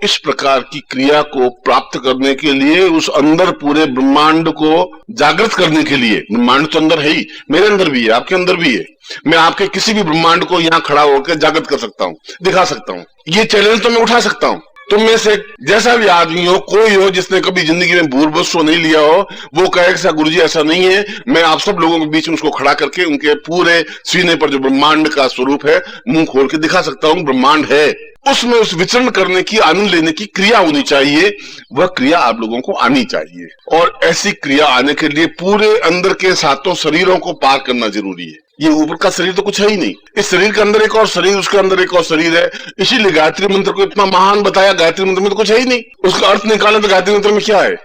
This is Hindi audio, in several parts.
इस प्रकार की क्रिया को प्राप्त करने के लिए, उस अंदर पूरे ब्रह्मांड को जागृत करने के लिए, ब्रह्मांड तो अंदर है ही, मेरे अंदर भी है, आपके अंदर भी है, मैं आपके किसी भी ब्रह्मांड को यहां खड़ा होकर जागृत कर सकता हूं, दिखा सकता हूं। ये चैलेंज तो मैं उठा सकता हूं। तुम में से जैसा भी आदमी हो, कोई हो जिसने कभी जिंदगी में भूर्भुस्व नहीं लिया हो, वो कहे कि गुरुजी ऐसा नहीं है, मैं आप सब लोगों के बीच में उसको खड़ा करके उनके पूरे सीने पर जो ब्रह्मांड का स्वरूप है मुंह खोल के दिखा सकता हूं। ब्रह्मांड है, उसमें उस विचरण करने की, आनंद लेने की क्रिया होनी चाहिए, वह क्रिया आप लोगों को आनी चाहिए। और ऐसी क्रिया आने के लिए पूरे अंदर के सातों शरीरों को पार करना जरूरी है। ये ऊपर का शरीर तो कुछ है ही नहीं, इस शरीर के अंदर एक और शरीर, उसके अंदर एक और शरीर है। इसीलिए गायत्री मंत्र को इतना महान बताया। गायत्री मंत्र में तो कुछ है ही नहीं, उसका अर्थ निकालें तो गायत्री मंत्र में क्या है?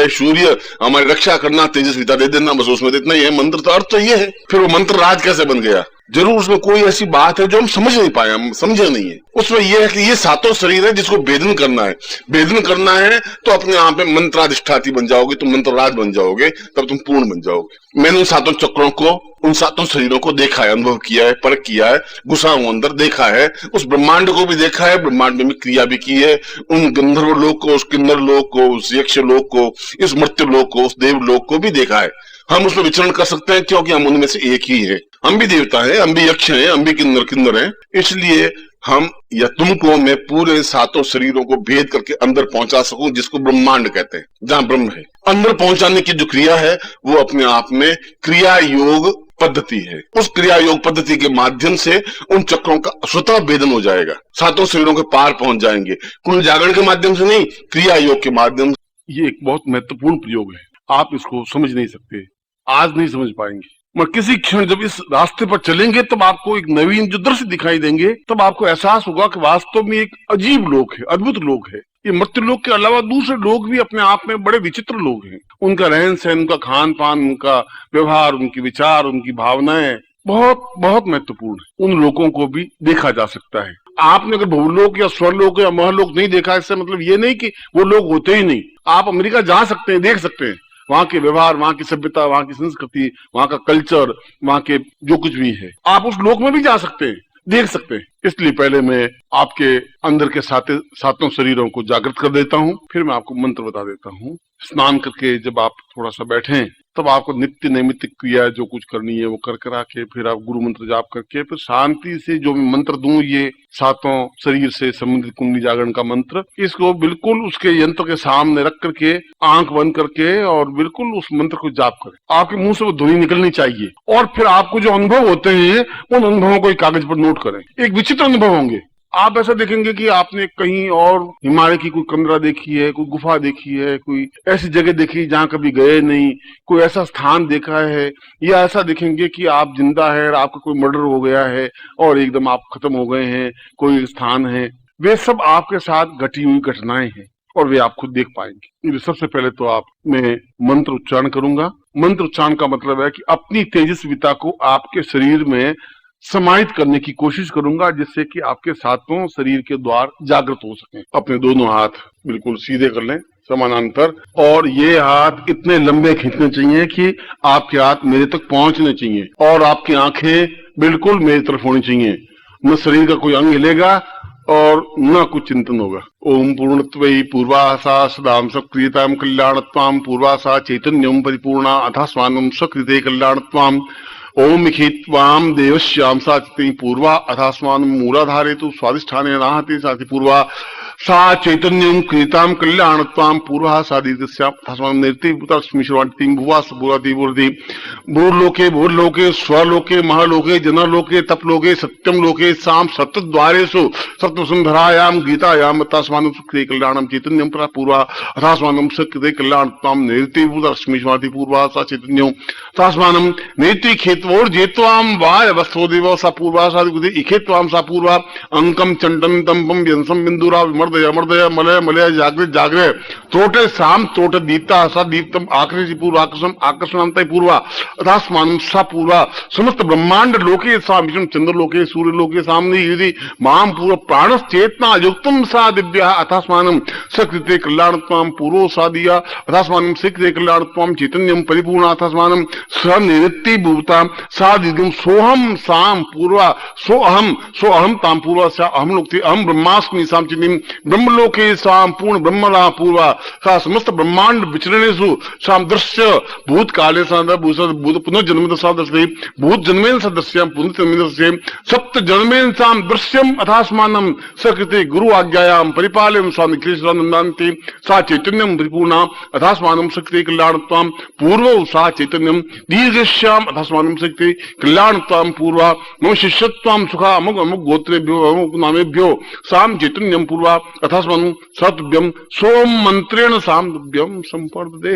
सूर्य हमारी रक्षा करना, तेजस्विता दे देना, बस उसमें इतना ही है। मंत्र तो अर्थ तो ये है। फिर वो मंत्र राज कैसे बन गया? जरूर उसमें कोई ऐसी बात है जो हम समझ नहीं पाए, हम समझे नहीं है। उसमें यह है कि ये सातों शरीर है जिसको भेदन करना है। भेदन करना है तो अपने आप में मंत्राधिष्ठाती बन जाओगे, तुम मंत्रराज बन जाओगे, तब तुम पूर्ण बन जाओगे। मैंने उन सातों चक्रों को, उन सातों शरीरों को देखा है, अनुभव किया है, परख किया है, घुसा हूं अंदर, देखा है। उस ब्रह्मांड को भी देखा है, ब्रह्मांड में भी क्रिया भी की है। उन गंधर्व लोक को, उस किन्नर लोक को, उस यक्ष लोक को, इस मर्त्य लोक को, उस देव लोक को भी देखा है। हम उसमें विचरण कर सकते हैं क्योंकि हम उनमें से एक ही है। हम भी देवता हैं, हम भी यक्ष हैं, हम भी किन्नर हैं। इसलिए हम या तुमको मैं पूरे सातों शरीरों को भेद करके अंदर पहुंचा सकूं, जिसको ब्रह्मांड कहते हैं, जहां ब्रह्म है। अंदर पहुंचाने की जो क्रिया है वो अपने आप में क्रिया योग पद्धति है। उस क्रिया योग पद्धति के माध्यम से उन चक्रों का स्वतः भेदन हो जाएगा, सातों शरीरों के पार पहुंच जाएंगे। कुल जागरण के माध्यम से नहीं, क्रिया योग के माध्यम से। ये एक बहुत महत्वपूर्ण प्रयोग है, आप इसको समझ नहीं सकते, आज नहीं समझ पाएंगे, मगर किसी क्षण जब इस रास्ते पर चलेंगे तब आपको एक नवीन जो दृश्य दिखाई देंगे, तब आपको एहसास होगा कि वास्तव में एक अजीब लोक है, अद्भुत लोक है। ये मर्त्य लोक के अलावा दूसरे लोग भी अपने आप में बड़े विचित्र लोग हैं। उनका रहन सहन, उनका खान पान, उनका व्यवहार, उनके विचार, उनकी भावनाएं बहुत बहुत महत्वपूर्ण है। उन लोगों को भी देखा जा सकता है। आपने अगर भूलोक या स्वरलोक या महलोक नहीं देखा, इससे मतलब ये नहीं कि वो लोग होते ही नहीं। आप अमेरिका जा सकते हैं, देख सकते हैं, वहां के व्यवहार, वहां की सभ्यता, वहां की संस्कृति, वहां का कल्चर, वहां के जो कुछ भी है, आप उस लोक में भी जा सकते हैं, देख सकते हैं। इसलिए पहले मैं आपके अंदर के सातों शरीरों को जागृत कर देता हूँ, फिर मैं आपको मंत्र बता देता हूँ। स्नान करके जब आप थोड़ा सा बैठें, तब आपको नित्य नैमित्तिक क्रिया जो कुछ करनी है वो कर करा के, फिर आप गुरु मंत्र जाप करके, फिर शांति से जो मैं मंत्र दूं, ये सातों शरीर से संबंधित कुंडली जागरण का मंत्र, इसको बिल्कुल उसके यंत्र के सामने रख करके, आंख बंद करके, और बिल्कुल उस मंत्र को जाप करें। आपके मुंह से वो ध्वनि निकलनी चाहिए। और फिर आपको जो अनुभव होते हैं उन अनुभवों को एक कागज पर नोट करें। एक विचित्र अनुभव होंगे। आप ऐसा देखेंगे कि आपने कहीं और हिमालय की कोई कमरा देखी है, कोई गुफा देखी है, कोई ऐसी जगह देखी जहां कभी गए नहीं, कोई ऐसा स्थान देखा है, या ऐसा देखेंगे कि आप जिंदा है और आपका कोई मर्डर हो गया है और एकदम आप खत्म हो गए हैं, कोई स्थान है। वे सब आपके साथ घटी हुई घटनाएं हैं और वे आप खुद देख पाएंगे। सबसे पहले तो आप मैं मंत्र उच्चारण करूंगा। मंत्र उच्चारण का मतलब है कि अपनी तेजस्विता को आपके शरीर में समाहित करने की कोशिश करूंगा, जिससे कि आपके सातों शरीर के द्वार जागृत हो सकें। अपने दोनों हाथ बिल्कुल सीधे कर लें, समानांतर, और ये हाथ इतने लंबे खींचने चाहिए कि आपके हाथ मेरे तक पहुंचने चाहिए, और आपकी आंखें बिल्कुल मेरी तरफ होनी चाहिए। न शरीर का कोई अंग हिलेगा और न कुछ चिंतन होगा। ओम पूर्णत्वै पूर्वासा सदाम सक्रियताम कल्याणत्वाम पूर्वासा चैतन्यम परिपूर्णा अथा स्वानम सकृते कल्याणत्वाम ओम मिखित्वाम देवश्याम साचिति पूर्वा अथास्मान मूलाधारेतु स्वादिष्ठाने नाहति साति पूर्वा सा चैतन्यम क्रियताम कल्याणत्वाम पूर्वा सादितस्याम अथास्मान नृत्य भूतलक्ष्मी श्रवणति भुवा सबुराति बुरति भूर्लोके भूर्लोके स्वलोके महलोके जनलोके तपलोके सत्यम लोके साम सप्तद्वारेषु सप्तसुंदरायाम गीतायाम अथास्मान सुकृते कल्याणम चैतन्यम पूर्वा अथास्मान सुकृते कल्याणत्वाम नृत्य भूतलक्ष्मी श्रवणति पूर्वा सा चैतन्यम अथास्मान नृत्य खेत और जेत्वाम वाय वस्तोदेव सा पूर्वा सादिकुते इखेत्वाम सा पूर्वा अंकम चंडम तंबम व्यंसम बिंदुरा विमर्श अमृतय अमृतय मलय मलय जागृत जागृत त्रोटे साम त्रोटे दीप्ता सा दीप्तम आकृति पूर्व आकर्षण आकर्षणांत पूर्वा अथास्मानं सा पूर्वा समस्त ब्रह्मांड लोके सा विष्णु चंद्र लोके सूर्य लोके सामने यदि माम पूर्व प्राणस चेतना युक्तम सा दिव्या अथास्मानं सकृते कल्याणत्वं पूर्वो सा दिया अथास्मानं सकृते कल्याणत्वं चैतन्यम परिपूर्ण अथास्मानं स निवृत्ति भूता सा दिव्यम सोहम साम पूर्वा सो अहम ताम पूर्वा सा अहम लोके अहम ब्रह्मास्मि साम चिन्तिम ब्रह्मलोके साम पूर्ण ब्रह्मला पूर्वा सा समस्त ब्रह्मांड विचरणेषु साम दृश्य भूत काले सा भूत पुनर्जन्म सा दृश्य भूत जन्मेन सदस्यम पुनर्जन्मेन दृश्य सप्त जन्मेन साम दृश्यम अथास्मानं सकृते गुरु आज्ञायाम परिपालयम स्वामी कृष्णानंदान्ते सा चैतन्यम परिपूर्णा अथास्मानं सकृते कल्याणत्वं पूर्वो सा चैतन्यम दीर्घश्याम अथास्मानं सकृते कल्याणत्वं पूर्वा मम शिष्यत्वं सुखा अमुक अमुक गोत्रेभ्यो अमुक नामेभ्यो साम चैतन्यम पूर्वा अथास्मानं सतव्यम सोम मंत्रेण साम दिव्यम संपर्दे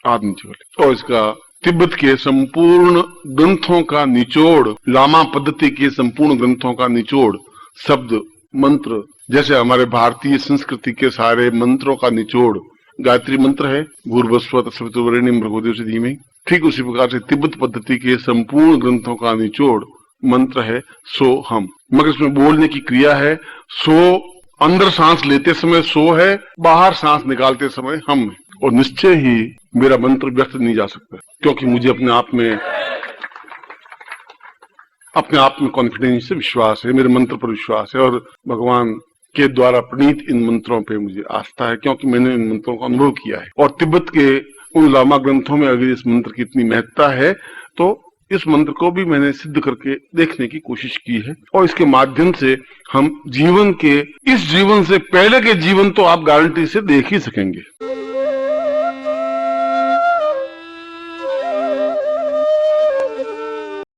आदि और इसका तिब्बत के संपूर्ण ग्रंथों का निचोड़, लामा पद्धति के संपूर्ण ग्रंथों का निचोड़, शब्द मंत्र, जैसे हमारे भारतीय संस्कृति के सारे मंत्रों का निचोड़ गायत्री मंत्र है, भूर्भुवस्सुवः तत्सवितुर्वरेण्यं भर्गोदेवस्य धीमहि, ठीक उसी प्रकार से तिब्बत पद्धति के संपूर्ण ग्रंथों का निचोड़ मंत्र है सो हम। मगर इसमें बोलने की क्रिया है सो, अंदर सांस लेते समय सो है, बाहर सांस निकालते समय हम है, और निश्चय ही मेरा मंत्र व्यक्त नहीं जा सकता, क्योंकि मुझे अपने आप में कॉन्फिडेंस से विश्वास है, मेरे मंत्र पर विश्वास है, और भगवान के द्वारा प्रणीत इन मंत्रों पे मुझे आस्था है, क्योंकि मैंने इन मंत्रों का अनुभव किया है। और तिब्बत के उन लामा ग्रंथों में अगर इस मंत्र की इतनी महत्ता है तो इस मंत्र को भी मैंने सिद्ध करके देखने की कोशिश की है, और इसके माध्यम से हम जीवन के, इस जीवन से पहले के जीवन तो आप गारंटी से देख ही सकेंगे।